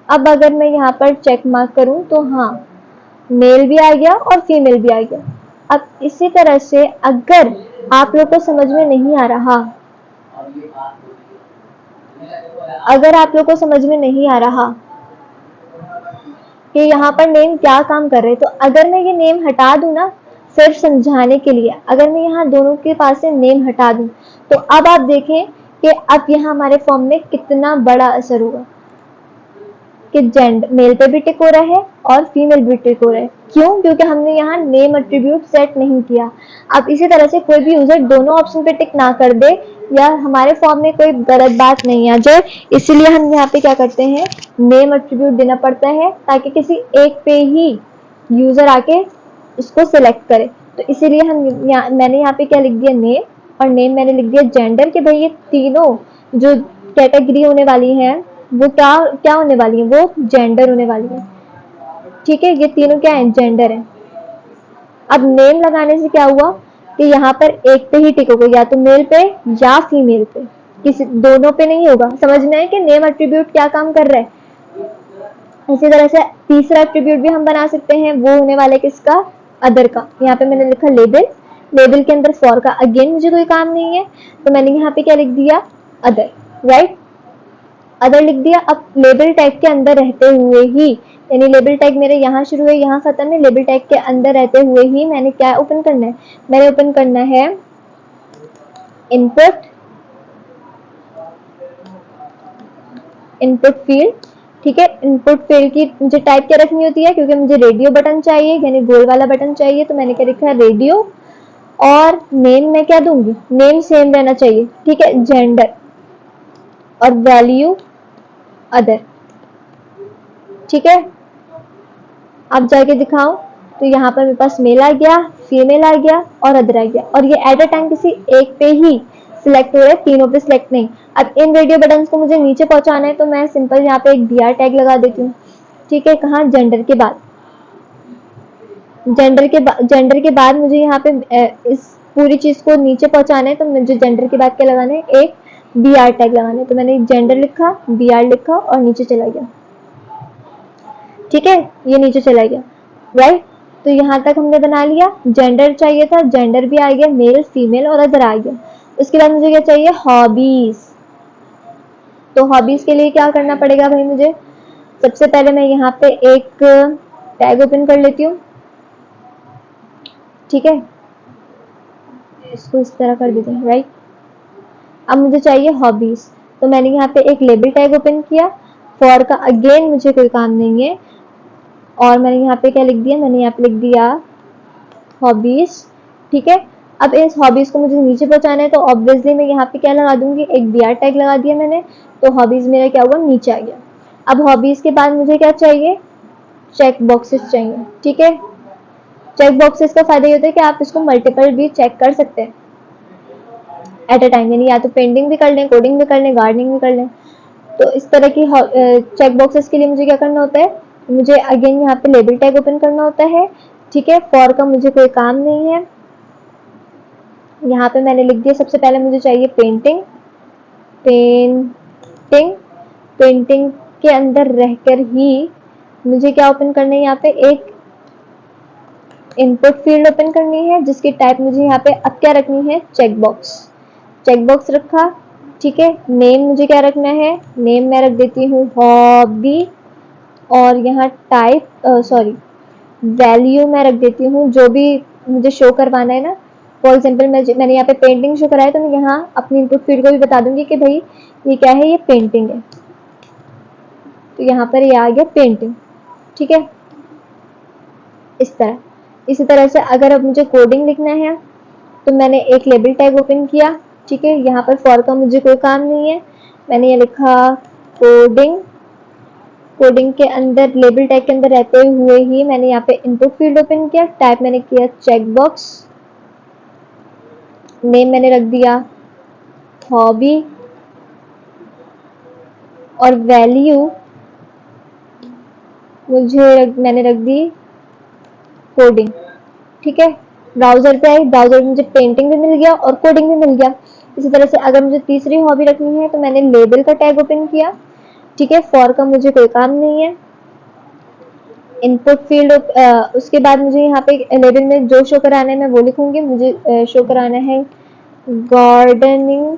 अब अगर मैं यहाँ पर चेक मार्क करूं तो हाँ, मेल भी आ गया और फीमेल भी आ गया। अब इसी तरह से अगर आप लोग को समझ में नहीं आ रहा, अगर आप लोग को समझ में नहीं आ रहा कि यहाँ पर नेम क्या काम कर रहे हैं, तो अगर मैं ये नेम हटा दूं ना, सिर्फ समझाने के लिए, अगर मैं यहाँ दोनों के पास से नेम हटा दूं, तो अब आप देखें कि अब यहाँ हमारे फॉर्म में कितना बड़ा असर होगा कि जेंडर, मेल पे भी टिक हो रहा है और फीमेल भी टिक हो रहा है। क्यों? क्योंकि हमने यहाँ नेम एट्रीब्यूट सेट नहीं किया। अब इसी तरह से कोई भी यूजर दोनों ऑप्शन पे टिक ना कर दे या हमारे फॉर्म में कोई गलत बात नहीं आ जाए, इसलिए हम यहाँ पे क्या करते हैं, नेम एट्रीब्यूट देना पड़ता है ताकि किसी एक पे ही यूजर आके इसको सिलेक्ट करे। तो इसीलिए मैंने यहाँ पे क्या लिख दिया, नेम, और नेम मैंने लिख दिया जेंडर, कि भाई ये तीनों जो कैटेगरी होने वाली हैं वो क्या क्या होने वाली है, वो जेंडर होने वाली है। ठीक है, ये तीनों क्या है, जेंडर है। अब नेम लगाने से क्या हुआ कि यहाँ पर एक पे ही टिक होगा, या तो मेल पे या फीमेल पे, किसी दोनों पे नहीं होगा। समझ में है कि नेम एट्रीब्यूट क्या काम कर रहा है। इसी तरह से तीसरा एट्रीब्यूट भी हम बना सकते हैं, वो होने वाला है किसका, अदर का। यहाँ पे मैंने लिखा लेबल, लेबल के अंदर फॉर का अगेन मुझे कोई काम नहीं है, तो मैंने यहाँ पे क्या लिख दिया, अदर, राइट, अदर लिख दिया। अब लेबल टैग के अंदर रहते हुए ही, यानी लेबल टैग मेरे यहाँ शुरू है यहाँ खत्म है, लेबल टैग के अंदर रहते हुए ही मैंने क्या ओपन करना है, मैंने ओपन करना है इनपुट, इनपुट फील्ड। ठीक है, इनपुट फील्ड की मुझे टाइप क्या रखनी होती है, क्योंकि मुझे रेडियो बटन चाहिए, यानी गोल वाला बटन चाहिए, तो मैंने क्या लिखा है, रेडियो, और नेम मैं क्या दूंगी, नेम सेम रहना चाहिए, ठीक है, जेंडर, और वैल्यू अदर। ठीक है, अब जाके दिखाओ तो यहाँ पर मेरे पास मेल आ गया, फीमेल आ गया और अदर आ गया, और ये एट अ टाइम किसी एक पे ही सिलेक्ट हो रहा है, तीनों पे सिलेक्ट नहीं। अब इन रेडियो बटन को मुझे नीचे पहुंचाना है, तो मैं सिंपल यहाँ पे एक BR टैग लगा देती हूँ। ठीक है, कहाँ, जेंडर के बाद, जेंडर के बाद मुझे यहाँ पे इस पूरी चीज को नीचे पहुंचाना है, तो मुझे जेंडर के बाद क्या लगाना है, एक BR टैग लगाना है। तो मैंने जेंडर लिखा, BR लिखा और नीचे चला गया। ठीक है, ये नीचे चला गया, राइट। तो यहाँ तक हमने बना लिया, जेंडर चाहिए था, जेंडर भी आ गया, मेल फीमेल और अदर आ गया। उसके बाद मुझे क्या चाहिए, हॉबीज। तो हॉबीज के लिए क्या करना पड़ेगा भाई, मुझे सबसे पहले मैं यहाँ पे एक टैग ओपन कर लेती हूँ। ठीक है, इसको इस तरह कर देते हैं, राइट। अब मुझे चाहिए हॉबीज, तो मैंने यहाँ पे एक लेबल टैग ओपन किया। फॉर का अगेन मुझे कोई काम नहीं है, और मैंने यहाँ पे क्या लिख दिया, मैंने यहाँ पे लिख दिया हॉबीज। ठीक है, अब इस हॉबीज को मुझे नीचे पहुंचाना है, तो ऑब्वियसली मैं यहाँ पे क्या लगा दूंगी, एक br टैग लगा दिया मैंने, तो हॉबीज मेरा क्या हुआ, नीचे आ गया। अब हॉबीज के बाद मुझे क्या चाहिए, चेक बॉक्सेस चाहिए। ठीक है, चेक बॉक्सेस का फायदा ये होता है कि आप इसको मल्टीपल भी चेक कर सकते हैं एट अ टाइम, यानी या तो पेंटिंग भी कर लें, कोडिंग भी कर लें, गार्डनिंग भी कर लें। तो इस तरह की चेक बॉक्सेस के लिए मुझे क्या करना होता है, मुझे अगेन यहाँ पे लेबल टैग ओपन करना होता है। ठीक है, फॉर का मुझे कोई काम नहीं है, यहाँ पे मैंने लिख दिया सबसे पहले मुझे चाहिए पेंटिंग। पेंटिंग पेंटिंग के अंदर रहकर ही मुझे क्या ओपन करना है, यहाँ पे एक इनपुट फील्ड ओपन करनी है, जिसकी टाइप मुझे यहाँ पे अब क्या रखनी है, चेक बॉक्स। चेक बॉक्स रखा। ठीक है, नेम मुझे क्या रखना है, नेम मैं रख देती हूँ हॉबी, और यहाँ टाइप सॉरी वैल्यू मैं रख देती हूँ जो भी मुझे शो करवाना है ना। फॉर एग्जाम्पल मैंने यहाँ पे पेंटिंग शो कराया, तो मैं यहाँ अपनी इनपुट फील्ड को भी बता दूंगी कि भाई ये क्या है, ये पेंटिंग है, तो यहाँ पर ये आ गया पेंटिंग। ठीक है, इस तरह। इसी तरह से अगर अब मुझे कोडिंग लिखना है, तो मैंने एक लेबल टैग ओपन किया। ठीक है, यहाँ पर फॉर का मुझे कोई काम नहीं है, मैंने ये लिखा कोडिंग। कोडिंग के अंदर लेबल टैग के अंदर रहते हुए ही मैंने यहाँ पे इनपुट फील्ड ओपन किया, टाइप मैंने किया चेक बॉक्स, नेम मैंने रख दिया हॉबी, और वैल्यू मैंने रख दी कोडिंग। ठीक है, ब्राउजर पे आई, ब्राउजर में मुझे पेंटिंग भी मिल गया और कोडिंग भी मिल गया। इसी तरह से अगर मुझे तीसरी हॉबी रखनी है, तो मैंने लेबल का टैग ओपन किया। ठीक है, फॉर का मुझे कोई काम नहीं है, इनपुट फील्ड उसके बाद मुझे यहाँ पे लेबल में जो शो कराना है मैं वो लिखूंगी। मुझे शो कराना है गार्डनिंग।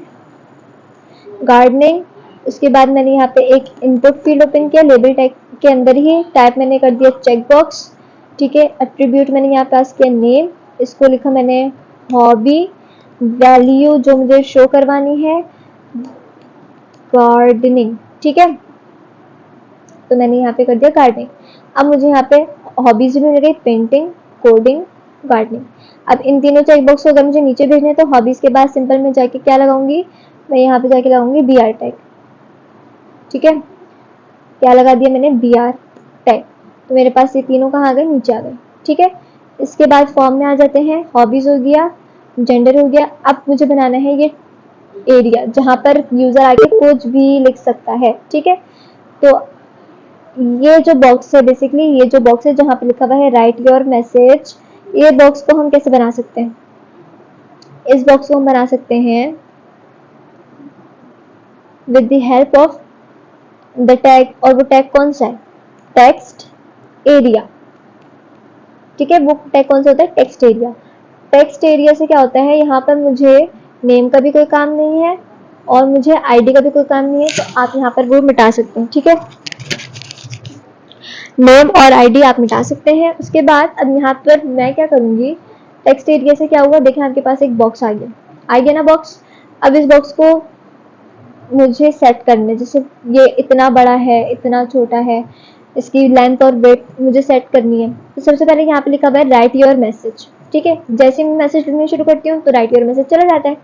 गार्डनिंग उसके बाद मैंने यहाँ पे एक इनपुट फील्ड ओपन किया लेबल टैग के अंदर ही, टाइप मैंने कर दिया चेक बॉक्स। ठीक है, एट्रीब्यूट मैंने यहाँ पास किया नेम, इसको लिखा मैंने हॉबी, वैल्यू जो मुझे शो करवानी है गार्डनिंग। ठीक है, तो मैंने यहाँ पे कर दिया गार्डनिंग। अब मुझे यहाँ पे हॉबीज भी मिल गई, पेंटिंग, कोडिंग, गार्डनिंग। अब इन तीनों चेक बॉक्स को अगर मुझे नीचे भेजने हैं, तो हॉबीज के बाद सिंपल में जाके क्या लगाऊंगी, मैं यहाँ पे जाके लगाऊंगी br टैग। ठीक है, क्या लगा दिया मैंने, br टैग। तो मेरे पास ये तीनों कहाँ आ गए, नीचे आ गए। ठीक है, इसके बाद फॉर्म में आ जाते हैं, हॉबीज हो गया, जेंडर हो गया। अब मुझे बनाना है ये एरिया जहां पर यूजर आके कुछ भी लिख सकता है। ठीक है, तो ये जो बॉक्स है, बेसिकली ये जो बॉक्स है जहां पे लिखा हुआ है राइट योर मैसेज, ये बॉक्स को हम कैसे बना सकते हैं, इस बॉक्स को हम बना सकते हैं with the help of the tag. और वो टैग कौन सा है, टेक्स्ट एरिया। ठीक है, वो टैग कौन सा होता है, टेक्स्ट एरिया। टेक्स्ट एरिया से क्या होता है, यहाँ पर मुझे नेम का भी कोई काम नहीं है और मुझे आईडी का भी कोई काम नहीं है, तो आप यहाँ पर वो मिटा सकते हैं। ठीक है, नेम और आईडी आप मिटा सकते हैं। उसके बाद अब यहाँ पर मैं क्या करूंगी, टेक्स्ट एरिया से क्या हुआ, देखें आपके पास एक बॉक्स आ गया ना बॉक्स। अब इस बॉक्स को मुझे सेट करने, जैसे ये इतना बड़ा है, इतना छोटा है, इसकी लेंथ और वेट मुझे सेट करनी है। तो सबसे पहले यहाँ पे लिखा हुआ है राइट योर मैसेज। ठीक है, जैसे मैं मैसेज लिखना शुरू करती हूँ तो राइट योर मैसेज चला जाता है।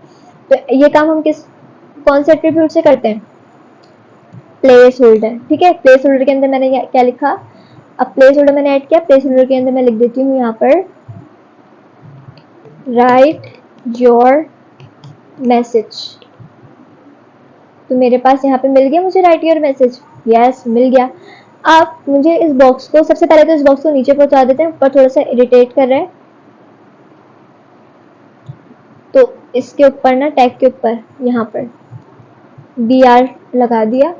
तो ये काम हम कौन से एट्रीब्यूट से करते हैं, प्लेस होल्डर। ठीक है, प्लेस होल्डर के अंदर मैंने क्या लिखा, अब प्लेस होल्डर मैंने ऐड किया, प्लेस होल्डर के अंदर मैं लिख देती हूँ यहाँ पर राइट योर मैसेज। तो मेरे पास यहाँ पे मिल गया मुझे राइट योर मैसेज, यस मिल गया। अब मुझे इस बॉक्स को, सबसे पहले तो इस बॉक्स को नीचे पहुंचा देते हैं, ऊपर थोड़ा सा इरिटेट कर रहे हैं, तो इसके ऊपर ना टैग के ऊपर यहाँ पर br लगा दिया,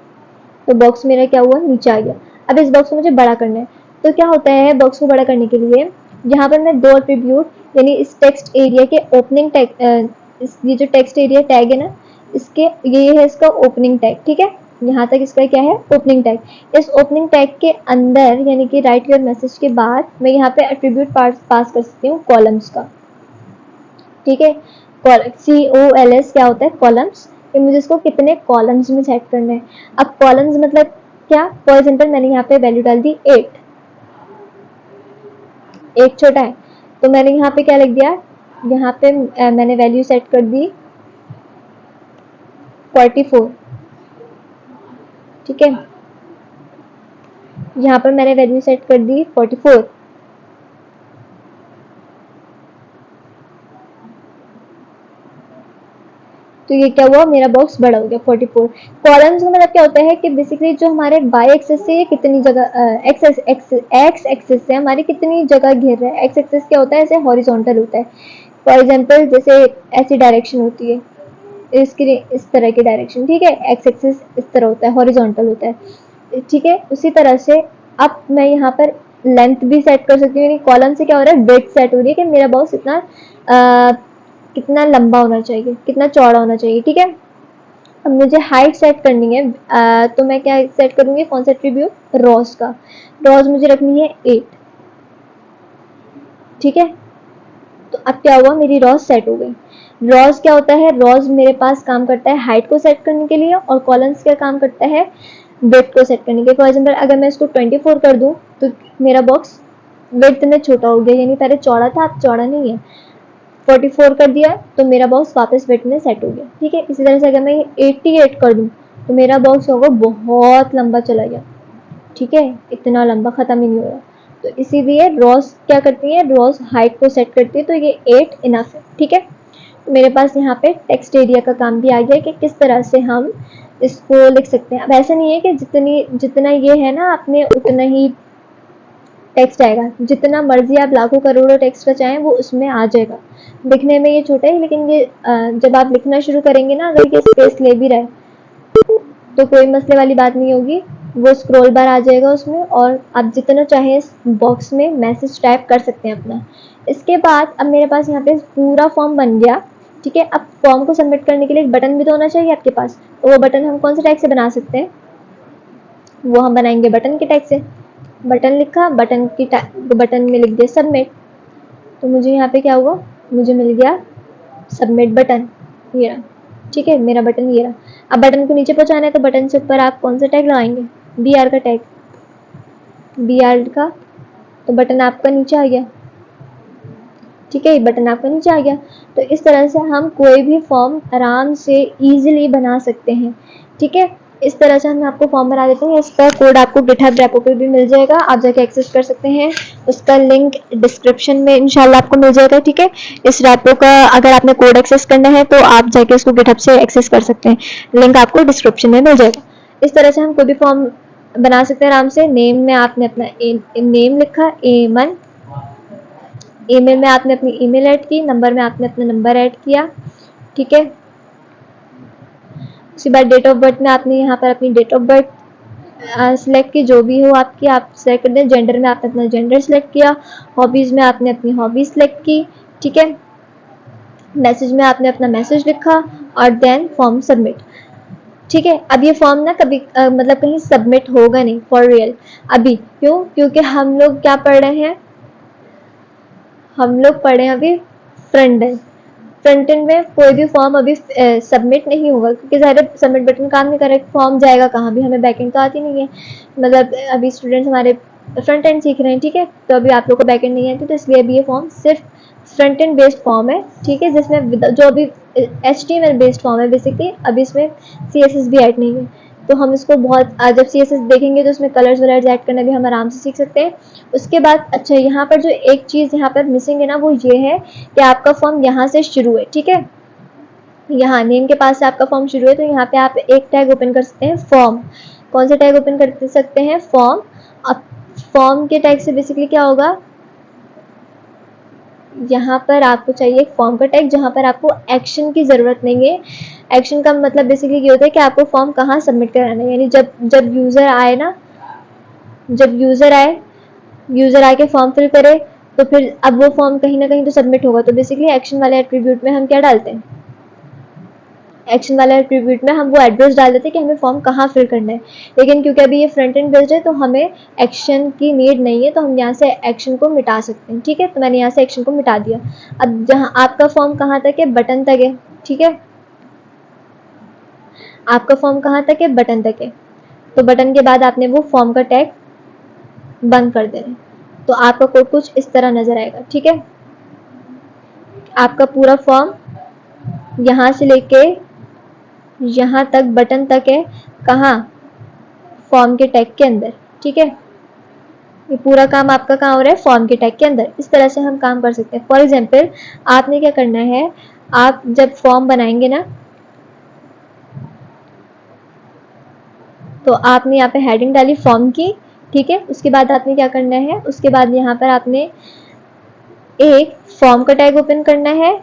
तो बॉक्स मेरा क्या हुआ, नीचे आ गया। अब इस बॉक्स को मुझे बड़ा करना है, तो क्या होता है, बॉक्स को बड़ा करने के लिए यहाँ पर मैं दो एट्रीब्यूट, यानी इस टेक्स्ट एरिया के ओपनिंग टैग, ये जो टेक्स्ट एरिया टैग है ना, इसके ये है इसका ओपनिंग टैग। ठीक है, यहाँ तक इसका क्या है, ओपनिंग टैग। इस ओपनिंग टैग के अंदर यानी कि राइट योर मैसेज के बाद मैं यहाँ पे एट्रीब्यूट पास कर सकती हूँ कॉलम्स का। ठीक है, COLS क्या होता है, कॉलम्स, कि मुझे इसको कितने कॉलम्स में सेट करना है। अब कॉलम्स मतलब क्या, फॉर एग्जाम्पल मैंने यहाँ पे वैल्यू डाल दी 8, 8 छोटा है, तो मैंने यहाँ पे क्या लिख दिया, यहाँ पे मैंने वैल्यू सेट कर दी 44, ठीक है, यहाँ पर मैंने वैल्यू सेट कर दी 44। तो ये क्या हुआ, मेरा बॉक्स बड़ा हो गया 44। कॉलम्स का मतलब क्या होता है कि बेसिकली जो हमारे वाई एक्सेस से कितनी जगह, एक्स एक्सेस से हमारी कितनी जगह घेर रहा है। एक्स एक्सेस क्या होता है, ऐसे हॉरिजॉन्टल होता है। फॉर एग्जांपल जैसे ऐसी डायरेक्शन होती है, इसकी इस तरह की डायरेक्शन, ठीक है, एक्स एक्सेस इस तरह होता है, हॉरिजॉन्टल होता है, ठीक है। उसी तरह से अब मैं यहाँ पर लेंथ भी सेट कर सकती हूँ। कॉलम से क्या हो रहा है, विड्थ सेट हो रही है कि मेरा बॉक्स इतना कितना लंबा होना चाहिए, कितना चौड़ा होना चाहिए, ठीक है। अब मुझे हाइट सेट करनी है, तो मैं क्या सेट करूंगी, कौन सा एट्रीब्यूट, रॉस का। रॉस मुझे रखनी है 8, ठीक है। तो अब क्या हुआ, मेरी रॉस सेट हो गई। रॉस क्या होता है, रॉस मेरे पास काम करता है हाइट को सेट करने के लिए, और कॉलम्स क्या काम करता है, विड्थ को सेट करने के लिए। फॉर एग्जाम्पल अगर मैं इसको 24 कर दूं तो मेरा बॉक्स विड्थ में छोटा हो गया, यानी पहले चौड़ा था, अब चौड़ा नहीं है। 44 कर दिया तो मेरा बॉक्स वापस विड्थ में सेट हो गया, ठीक है। इसी तरह से अगर मैं 88 कर दूं तो मेरा बॉक्स होगा बहुत लंबा चला गया, ठीक है, इतना लंबा खत्म ही नहीं हो रहा। तो इसीलिए रॉस क्या करती है, रॉस हाइट को सेट करती है, तो ये 8 इनफ है, ठीक है। तो मेरे पास यहाँ पे टेक्स्ट एरिया का काम भी आ गया कि किस तरह से हम इसको लिख सकते हैं। अब ऐसा नहीं है कि जितना ये है ना आपने उतना ही टेक्स्ट आएगा, जितना मर्जी आप लाखों करोड़ों टेक्स्ट का चाहें वो उसमें आ जाएगा। दिखने में ये छोटा है, लेकिन ये जब आप लिखना शुरू करेंगे ना, अगर ये स्पेस ले भी रहा है तो कोई मसले वाली बात नहीं होगी, वो स्क्रॉल बार आ जाएगा उसमें, और आप जितना चाहे इस बॉक्स में मैसेज टाइप कर सकते हैं अपना। इसके बाद अब मेरे पास यहाँ पे पूरा फॉर्म बन गया, ठीक है। अब फॉर्म को सबमिट करने के लिए एक बटन भी तो होना चाहिए आपके पास, तो वो बटन हम कौन से टैग से बना सकते हैं, वो हम बनाएंगे बटन के टैग से। बटन लिखा, बटन में लिख दिया सबमिट, तो मुझे यहाँ पे क्या हुआ, मुझे मिल गया सबमिट बटन, ये रहा, ठीक है, मेरा बटन ये रहा। अब बटन को नीचे पहुंचाना है तो बटन से ऊपर आप कौन सा टैग लगाएंगे, BR का टैग, BR का, तो बटन आपका नीचे आ गया, ठीक है, बटन आपका नीचे आ गया। तो इस तरह से हम कोई भी फॉर्म आराम से इजीली बना सकते हैं, ठीक है। इस तरह से हम आपको फॉर्म बना देते हैं। इसका कोड आपको गिटहब रेपो पे भी मिल जाएगा, आप जाके एक्सेस कर सकते हैं। उसका लिंक डिस्क्रिप्शन में इंशाल्लाह आपको मिल जाएगा, ठीक है। इस रेपो का अगर आपने कोड एक्सेस करना है तो आप जाके उसको गिटहब से एक्सेस कर सकते हैं, लिंक आपको डिस्क्रिप्शन में मिल जाएगा। इस तरह से हम कोई भी फॉर्म बना सकते हैं आराम से। नेम में आपने अपना नेम लिखा, एमन, ईमेल में आपने अपनी ईमेल ऐड की, नंबर में आपने अपना नंबर ऐड किया, ठीक है। उसके बाद डेट ऑफ बर्थ में आपने यहाँ पर अपनी डेट ऑफ बर्थ सिलेक्ट की, जो भी हो आपकी आप सिलेक्ट कर दें। जेंडर में आपने अपना जेंडर सिलेक्ट किया, हॉबीज़ में आपने अपनी हॉबीज सिलेक्ट की, ठीक है। मैसेज में आपने अपना मैसेज लिखा, और देन फॉर्म सबमिट, ठीक है। अब ये फॉर्म ना कभी मतलब कहीं सबमिट होगा नहीं फॉर रियल अभी, क्यों, क्योंकि हम लोग क्या पढ़ रहे हैं, हम लोग पढ़े अभी फ्रंट एंड। फ्रंट एंड में कोई भी फॉर्म अभी सबमिट नहीं होगा, क्योंकि ज़्यादा सबमिट बटन काम नहीं कर रहा है, फॉर्म जाएगा कहाँ भी, हमें बैक एंड तो आती नहीं है। मतलब अभी स्टूडेंट्स हमारे फ्रंट एंड सीख रहे हैं, ठीक है, तो अभी आप लोग को बैक एंड नहीं आती, तो इसलिए अभी ये फॉर्म सिर्फ फ्रंट एंड बेस्ड फॉर्म है, ठीक है, जिसमें जो अभी HTML बेस्ड फॉर्म है बेसिकली, अभी इसमें CSS भी ऐड नहीं है। तो हम इसको बहुत जब CSS देखेंगे तो उसमें कलर्स वगैरह ऐड करना भी हम आराम से सीख सकते हैं। उसके बाद अच्छा यहाँ पर जो एक चीज़ यहाँ पर मिसिंग है ना, वो ये है कि आपका फॉर्म यहाँ से शुरू है, ठीक है, यहाँ नेम के पास से आपका फॉर्म शुरू है, तो यहाँ पे आप एक टैग ओपन कर सकते हैं, फॉर्म। कौन सा टैग ओपन कर सकते हैं, फॉर्म। अब फॉर्म के टैग से बेसिकली क्या होगा, यहाँ पर आपको चाहिए एक फॉर्म का टैग जहाँ पर आपको एक्शन की ज़रूरत नहीं है। एक्शन का मतलब बेसिकली ये होता है कि आपको फॉर्म कहाँ सबमिट कराना है, यानी जब यूज़र आए ना, जब यूज़र आके फॉर्म फिल करे, तो फिर अब वो फॉर्म कहीं ना कहीं तो सबमिट होगा। तो बेसिकली एक्शन वाले एट्रीब्यूट में हम क्या डालते हैं, एक्शन वाले एट्रीब्यूट में हम वो एड्रेस डाल देते कि हमें फॉर्म कहाँ फिल करना है, लेकिन क्योंकि अभी ये फ्रंट एंड बेस्ड है तो हमें एक्शन की नीड नहीं है, तो हम यहाँ से एक्शन को मिटा सकते हैं। ठीक है, तो मैंने यहाँ से एक्शन को मिटा दिया। अब जहाँ आपका फॉर्म कहाँ तक है, बटन तक है। ठीक है, आपका फॉर्म कहाँ तक है, बटन तक है। तो बटन के बाद आपने वो फॉर्म का टैग बंद कर देना है, तो आपका कोड कुछ इस तरह नजर आएगा। ठीक है, आपका पूरा फॉर्म यहाँ से लेके यहाँ तक बटन तक है, कहाँ, फॉर्म के टैग के अंदर। ठीक है, ये पूरा काम आपका कहाँ हो रहा है, फॉर्म के टैग के अंदर। इस तरह से हम काम कर सकते हैं। फॉर एग्जाम्पल आपने क्या करना है, आप जब फॉर्म बनाएंगे ना, तो आपने यहाँ पे हेडिंग डाली फॉर्म की। ठीक है, उसके बाद आपने क्या करना है, उसके बाद यहाँ पर आपने एक फॉर्म का टैग ओपन करना है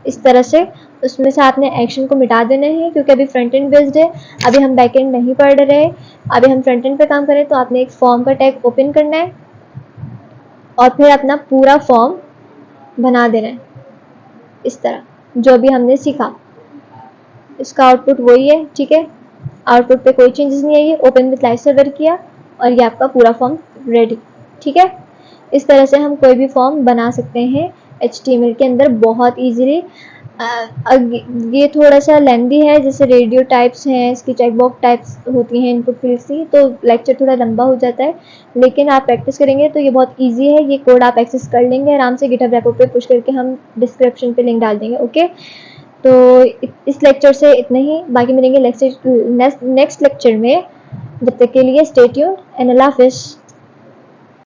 इस तरह से। उसमें से आपने एक्शन को मिटा देना है, क्योंकि अभी फ्रंट एंड बेस्ड है, अभी हम बैक एंड नहीं पढ़ रहे, अभी हम फ्रंट एंड पे काम करें। तो आपने एक फॉर्म का टैग ओपन करना है और फिर अपना पूरा फॉर्म बना देना है इस तरह, जो भी हमने सीखा। इसका आउटपुट वही है। ठीक है, आउटपुट पे कोई चेंजेस नहीं आई है। ओपन विथ लाइव सर्वर किया और ये आपका पूरा फॉर्म रेडी। ठीक है, इस तरह से हम कोई भी फॉर्म बना सकते हैं HTML के अंदर बहुत इजीली। ये थोड़ा सा लेंदी है, जैसे रेडियो टाइप्स हैं, इसकी चेकबॉक्स टाइप्स होती हैं इनपुट फील्ड्स की, तो लेक्चर थोड़ा लंबा हो जाता है, लेकिन आप प्रैक्टिस करेंगे तो ये बहुत इजी है। ये कोड आप एक्सेस कर लेंगे आराम से, गिटहब रेपो पे पुश करके हम डिस्क्रिप्शन पे लिंक डाल देंगे। ओके, तो इस लेक्चर से इतना ही, बाकी मिलेंगे नेक्स्ट लेक्चर में। जब तक के लिए स्टे ट्यून्ड एंड अल्लाह हाफिज़।